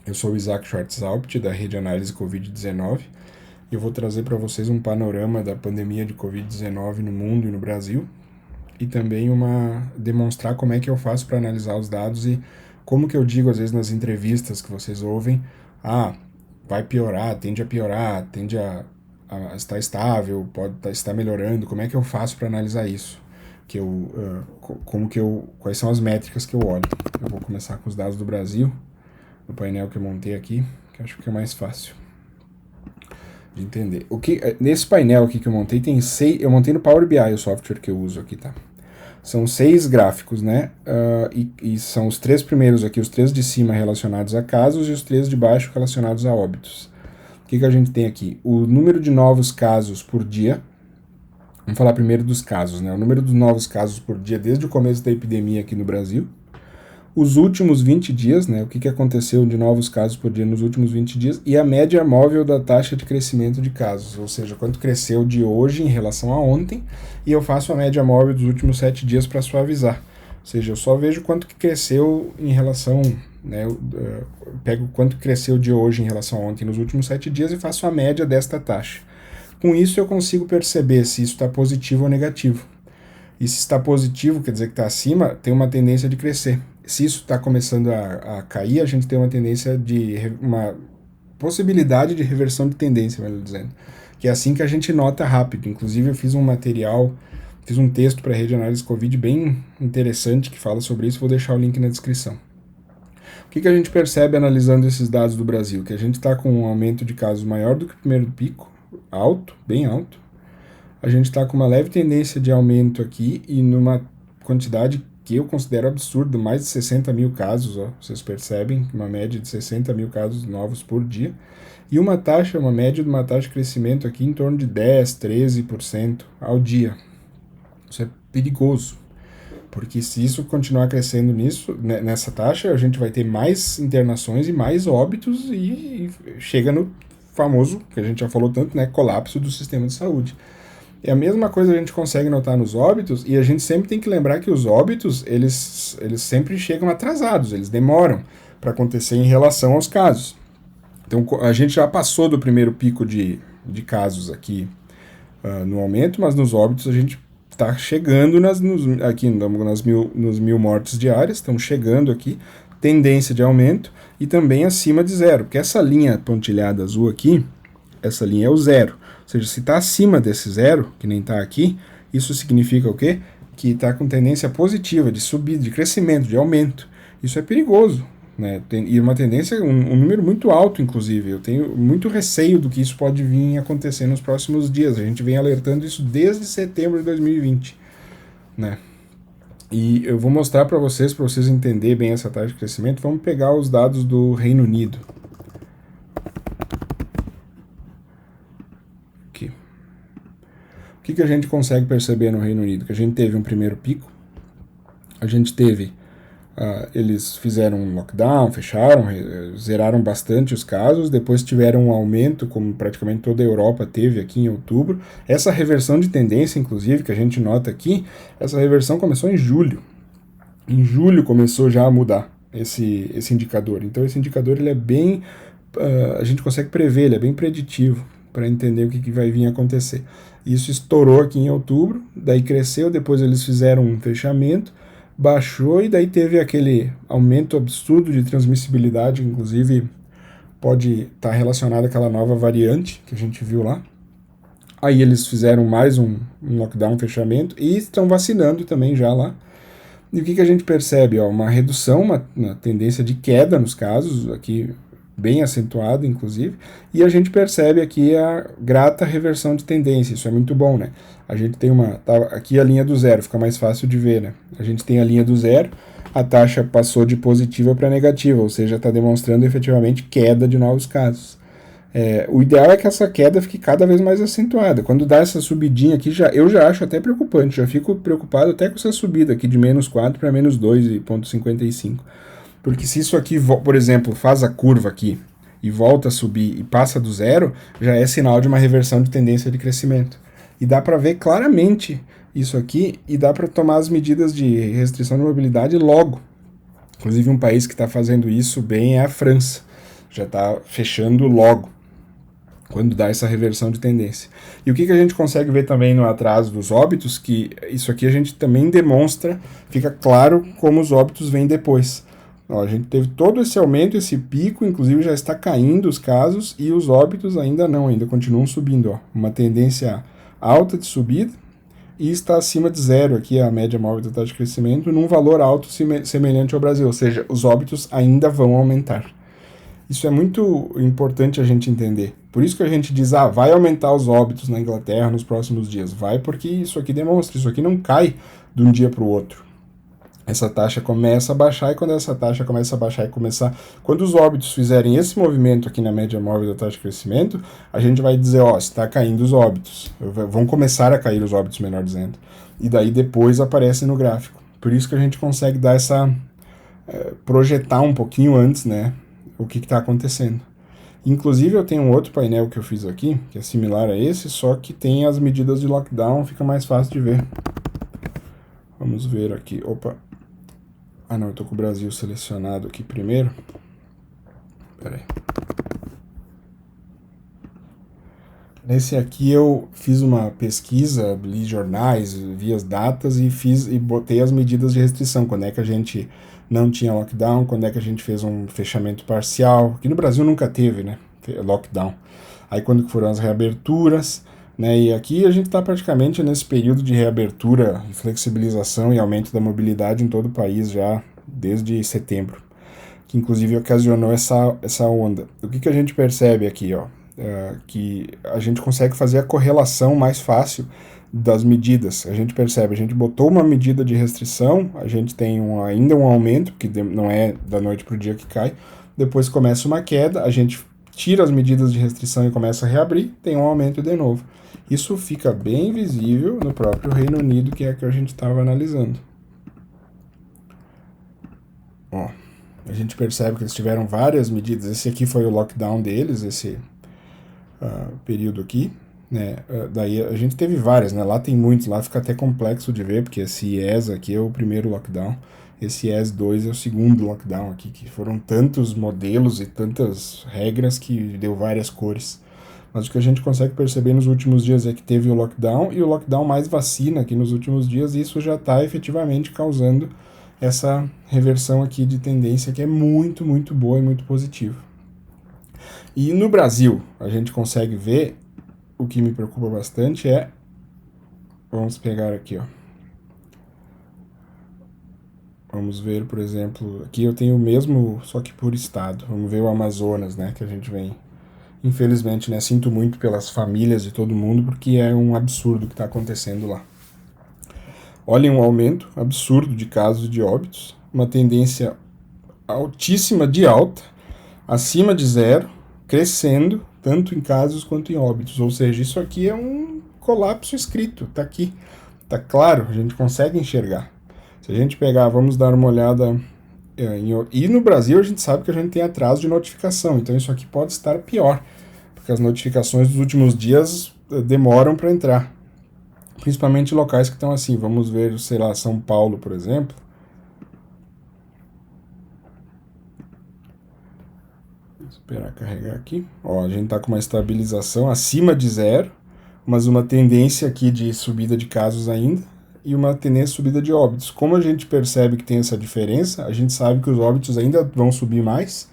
Eu sou o Isaac Schwartzhaupt, da Rede Análise Covid-19, e eu vou trazer para vocês um panorama da pandemia de Covid-19 no mundo e no Brasil, e também demonstrar como é que eu faço para analisar os dados e como que eu digo, às vezes, nas entrevistas que vocês ouvem, vai piorar, tende a estar estável, estar melhorando, como é que eu faço para analisar isso? Quais são as métricas que eu olho? Eu vou começar com os dados do Brasil, no painel que eu montei aqui, que acho que é mais fácil de entender. Nesse painel aqui que eu montei, eu montei no Power BI, o software que eu uso aqui, tá? São 6 gráficos, né? E são os 3 primeiros aqui, os 3 de cima relacionados a casos e os 3 de baixo relacionados a óbitos. O que a gente tem aqui? O número de novos casos por dia. Vamos falar primeiro dos casos, né? O número dos novos casos por dia desde o começo da epidemia aqui no Brasil. Os últimos 20 dias, né? O que aconteceu de novos casos por dia nos últimos 20 dias. E a média móvel da taxa de crescimento de casos. Ou seja, quanto cresceu de hoje em relação a ontem. E eu faço a média móvel dos últimos 7 dias para suavizar. Ou seja, eu só vejo quanto que cresceu em relação... né? Eu pego quanto cresceu de hoje em relação a ontem nos últimos 7 dias e faço a média desta taxa. Com isso eu consigo perceber se isso está positivo ou negativo. E se está positivo, quer dizer que está acima, tem uma tendência de crescer. Se isso está começando a cair, a gente tem uma possibilidade de reversão de tendência, melhor dizendo. Que é assim que a gente nota rápido. Inclusive eu fiz um texto para a Rede Análise Covid bem interessante que fala sobre isso, vou deixar o link na descrição. O que a gente percebe analisando esses dados do Brasil? Que a gente está com um aumento de casos maior do que o primeiro pico, alto, bem alto. A gente está com uma leve tendência de aumento aqui e numa quantidade que eu considero absurda, mais de 60 mil casos, ó, vocês percebem, uma média de 60 mil casos novos por dia, e uma média de uma taxa de crescimento aqui em torno de 10, 13% ao dia. Isso é perigoso, porque se isso continuar crescendo nessa taxa, a gente vai ter mais internações e mais óbitos e chega no famoso, que a gente já falou tanto, né, colapso do sistema de saúde. E a mesma coisa a gente consegue notar nos óbitos, e a gente sempre tem que lembrar que os óbitos, eles sempre chegam atrasados, eles demoram para acontecer em relação aos casos. Então a gente já passou do primeiro pico de casos aqui no aumento, mas nos óbitos a gente está chegando nos 1.000 mortes diárias, estamos chegando aqui, tendência de aumento, e também acima de zero, porque essa linha pontilhada azul aqui, essa linha é o zero. Ou seja, se está acima desse zero, que nem está aqui, isso significa o quê? Que está com tendência positiva, de subida, de crescimento, de aumento. Isso é perigoso, né? E uma tendência, um número muito alto, inclusive. Eu tenho muito receio do que isso pode vir a acontecer nos próximos dias. A gente vem alertando isso desde setembro de 2020, né? E eu vou mostrar para vocês entenderem bem essa taxa de crescimento. Vamos pegar os dados do Reino Unido. O que a gente consegue perceber no Reino Unido? Que a gente teve um primeiro pico, eles fizeram um lockdown, fecharam, zeraram bastante os casos, depois tiveram um aumento, como praticamente toda a Europa teve aqui em outubro. Essa reversão de tendência, inclusive, que a gente nota aqui, essa reversão começou em julho. Em julho começou já a mudar esse indicador. Então esse indicador ele é bem... a gente consegue prever, ele é bem preditivo para entender o que vai vir a acontecer. Isso estourou aqui em outubro, daí cresceu, depois eles fizeram um fechamento, baixou e daí teve aquele aumento absurdo de transmissibilidade, inclusive pode estar relacionado àquela nova variante que a gente viu lá. Aí eles fizeram mais um lockdown, um fechamento e estão vacinando também já lá. E o que a gente percebe? Uma redução, uma tendência de queda nos casos, aqui bem acentuado, inclusive, e a gente percebe aqui a grata reversão de tendência. Isso é muito bom, né? A gente tem aqui a linha do zero, fica mais fácil de ver, né? A gente tem a linha do zero, a taxa passou de positiva para negativa, ou seja, está demonstrando efetivamente queda de novos casos. O ideal é que essa queda fique cada vez mais acentuada. Quando dá essa subidinha aqui, eu já acho até preocupante, já fico preocupado até com essa subida aqui de menos 4 para menos 2,55. Porque se isso aqui, por exemplo, faz a curva aqui e volta a subir e passa do zero, já é sinal de uma reversão de tendência de crescimento. E dá para ver claramente isso aqui e dá para tomar as medidas de restrição de mobilidade logo. Inclusive um país que está fazendo isso bem é a França. já está fechando logo, quando dá essa reversão de tendência. E o que a gente consegue ver também no atraso dos óbitos, que isso aqui a gente também demonstra, fica claro como os óbitos vêm depois. Ó, a gente teve todo esse aumento, esse pico, inclusive já está caindo os casos, e os óbitos ainda não, ainda continuam subindo. Ó, uma tendência alta de subida, e está acima de zero aqui a média móvel da taxa de crescimento, num valor alto semelhante ao Brasil, ou seja, os óbitos ainda vão aumentar. Isso é muito importante a gente entender. Por isso que a gente diz, vai aumentar os óbitos na Inglaterra nos próximos dias. Vai porque isso aqui demonstra, isso aqui não cai de um dia para o outro. Essa taxa começa a baixar, e quando essa taxa começa a baixar e começar... Quando os óbitos fizerem esse movimento aqui na média móvel da taxa de crescimento, a gente vai dizer, está caindo os óbitos. Vão começar a cair os óbitos, melhor dizendo. E daí depois aparece no gráfico. Por isso que a gente consegue dar essa... projetar um pouquinho antes, né? O que está acontecendo. Inclusive eu tenho um outro painel que eu fiz aqui, que é similar a esse, só que tem as medidas de lockdown, fica mais fácil de ver. Vamos ver aqui, opa. Não, eu tô com o Brasil selecionado aqui primeiro. Pera aí. Nesse aqui eu fiz uma pesquisa, li jornais, vi as datas e botei as medidas de restrição, quando é que a gente não tinha lockdown, quando é que a gente fez um fechamento parcial. Aqui no Brasil nunca teve, né, lockdown. Aí quando foram as reaberturas, né, e aqui a gente está praticamente nesse período de reabertura, flexibilização e aumento da mobilidade em todo o país já desde setembro, que inclusive ocasionou essa onda. O que a gente percebe aqui, que a gente consegue fazer a correlação mais fácil das medidas. A gente percebe, a gente botou uma medida de restrição, a gente tem ainda um aumento, que não é da noite para o dia que cai, depois começa uma queda, a gente tira as medidas de restrição e começa a reabrir, tem um aumento de novo. Isso fica bem visível no próprio Reino Unido, que é que a gente estava analisando. Ó, a gente percebe que eles tiveram várias medidas. Esse aqui foi o lockdown deles, esse período aqui, né? Daí a gente teve várias, né? Lá tem muitos, lá fica até complexo de ver, porque esse IES aqui é o primeiro lockdown, esse IES 2 é o segundo lockdown aqui, que foram tantos modelos e tantas regras que deu várias cores. Mas o que a gente consegue perceber nos últimos dias é que teve o lockdown, e o lockdown mais vacina aqui nos últimos dias, e isso já está efetivamente causando essa reversão aqui de tendência, que é muito, muito boa e muito positiva. E no Brasil, a gente consegue ver, o que me preocupa bastante é, vamos pegar aqui, vamos ver, por exemplo, aqui eu tenho o mesmo, só que por estado, vamos ver o Amazonas, né, que a gente vem, infelizmente, né, sinto muito pelas famílias de todo mundo, porque é um absurdo o que está acontecendo lá. Olhem um aumento absurdo de casos de óbitos, uma tendência altíssima de alta, acima de zero, crescendo, tanto em casos quanto em óbitos. Ou seja, isso aqui é um colapso escrito, tá aqui, tá claro, a gente consegue enxergar. Se a gente pegar, vamos dar uma olhada, e no Brasil a gente sabe que a gente tem atraso de notificação, então isso aqui pode estar pior, porque as notificações dos últimos dias demoram para entrar. Principalmente locais que estão assim, vamos ver, sei lá, São Paulo, por exemplo. Vou esperar carregar aqui. Ó, a gente está com uma estabilização acima de zero, mas uma tendência aqui de subida de casos ainda, e uma tendência de subida de óbitos. Como a gente percebe que tem essa diferença, a gente sabe que os óbitos ainda vão subir mais.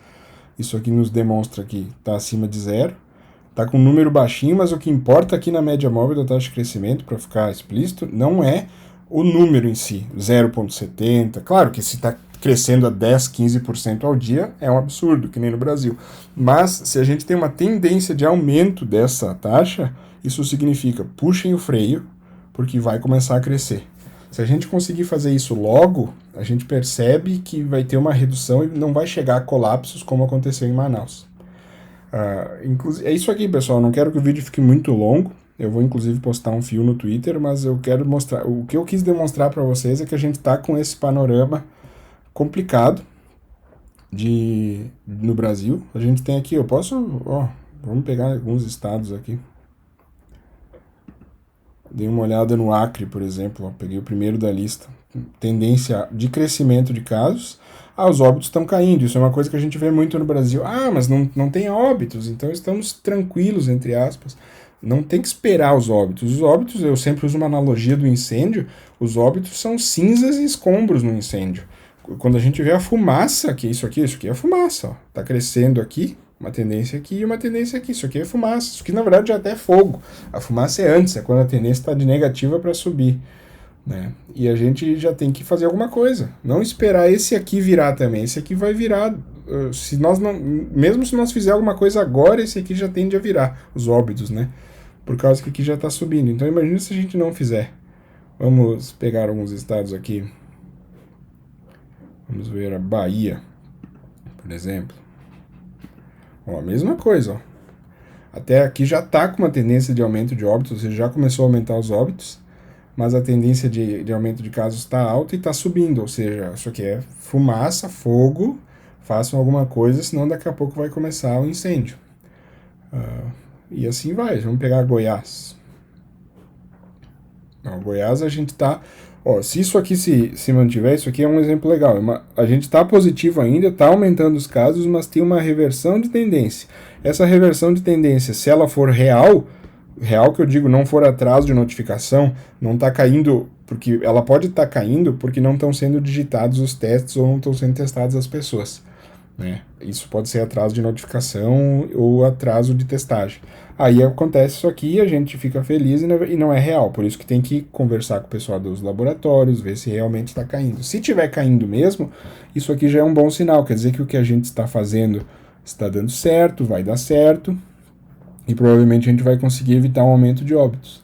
Isso aqui nos demonstra que está acima de zero. Está com um número baixinho, mas o que importa aqui na média móvel da taxa de crescimento, para ficar explícito, não é o número em si, 0,70. Claro que se está crescendo a 10, 15% ao dia, é um absurdo, que nem no Brasil. Mas se a gente tem uma tendência de aumento dessa taxa, isso significa puxem o freio, porque vai começar a crescer. Se a gente conseguir fazer isso logo, a gente percebe que vai ter uma redução e não vai chegar a colapsos como aconteceu em Manaus. É isso aqui, pessoal, não quero que o vídeo fique muito longo, eu vou inclusive postar um fio no Twitter, mas eu quero mostrar, o que eu quis demonstrar para vocês é que a gente está com esse panorama complicado no Brasil. A gente tem aqui, vamos pegar alguns estados aqui. Dei uma olhada no Acre, por exemplo, peguei o primeiro da lista, tendência de crescimento de casos, os óbitos estão caindo. Isso é uma coisa que a gente vê muito no Brasil. Mas não tem óbitos, então estamos tranquilos, entre aspas. Não tem que esperar os óbitos. Os óbitos, eu sempre uso uma analogia do incêndio, os óbitos são cinzas e escombros no incêndio. Quando a gente vê a fumaça, que isso aqui é a fumaça, ó. Tá crescendo aqui, uma tendência aqui e uma tendência aqui. Isso aqui é fumaça. Isso aqui, na verdade, já até é fogo. A fumaça é antes, é quando a tendência está de negativa para subir, né? E a gente já tem que fazer alguma coisa. Não esperar esse aqui virar também. Esse aqui vai virar. Se nós não, mesmo se nós fizermos alguma coisa agora, esse aqui já tende a virar. Os óbitos, né? Por causa que aqui já está subindo. Então imagina se a gente não fizer. Vamos pegar alguns estados aqui. Vamos ver a Bahia, por exemplo. Ó, a mesma coisa, ó. Até aqui já está com uma tendência de aumento de óbitos, ou seja, já começou a aumentar os óbitos, mas a tendência de aumento de casos está alta e está subindo, ou seja, isso aqui é fumaça, fogo, façam alguma coisa, senão daqui a pouco vai começar o incêndio. E assim vai. Vamos pegar Goiás. Não, Goiás a gente está... se isso aqui se mantiver, isso aqui é um exemplo legal. A gente está positivo ainda, está aumentando os casos, mas tem uma reversão de tendência. Essa reversão de tendência, se ela for real que eu digo, não for atraso de notificação, não está caindo, porque ela pode estar caindo porque não estão sendo digitados os testes ou não estão sendo testadas as pessoas, né? Isso pode ser atraso de notificação ou atraso de testagem. Aí acontece isso aqui, a gente fica feliz e não é real. Por isso que tem que conversar com o pessoal dos laboratórios, ver se realmente está caindo. Se estiver caindo mesmo, isso aqui já é um bom sinal. Quer dizer que o que a gente está fazendo está dando certo, vai dar certo. E provavelmente a gente vai conseguir evitar um aumento de óbitos.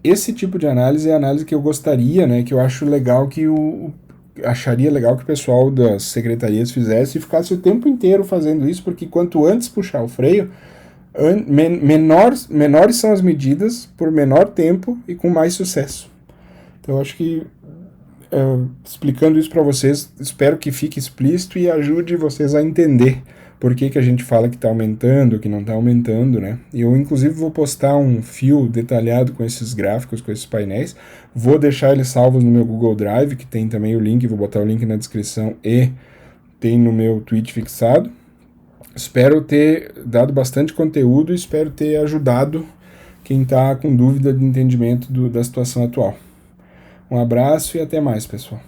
Esse tipo de análise é a análise que eu gostaria, né, que eu acho legal acharia legal que o pessoal das secretarias fizesse e ficasse o tempo inteiro fazendo isso, porque quanto antes puxar o freio, menores são as medidas por menor tempo e com mais sucesso. Então eu acho que explicando isso para vocês, espero que fique explícito e ajude vocês a entender por que a gente fala que está aumentando, que não está aumentando, né? E eu, inclusive, vou postar um fio detalhado com esses gráficos, com esses painéis. Vou deixar eles salvos no meu Google Drive, que tem também o link, vou botar o link na descrição e tem no meu tweet fixado. Espero ter dado bastante conteúdo e espero ter ajudado quem está com dúvida de entendimento da situação atual. Um abraço e até mais, pessoal.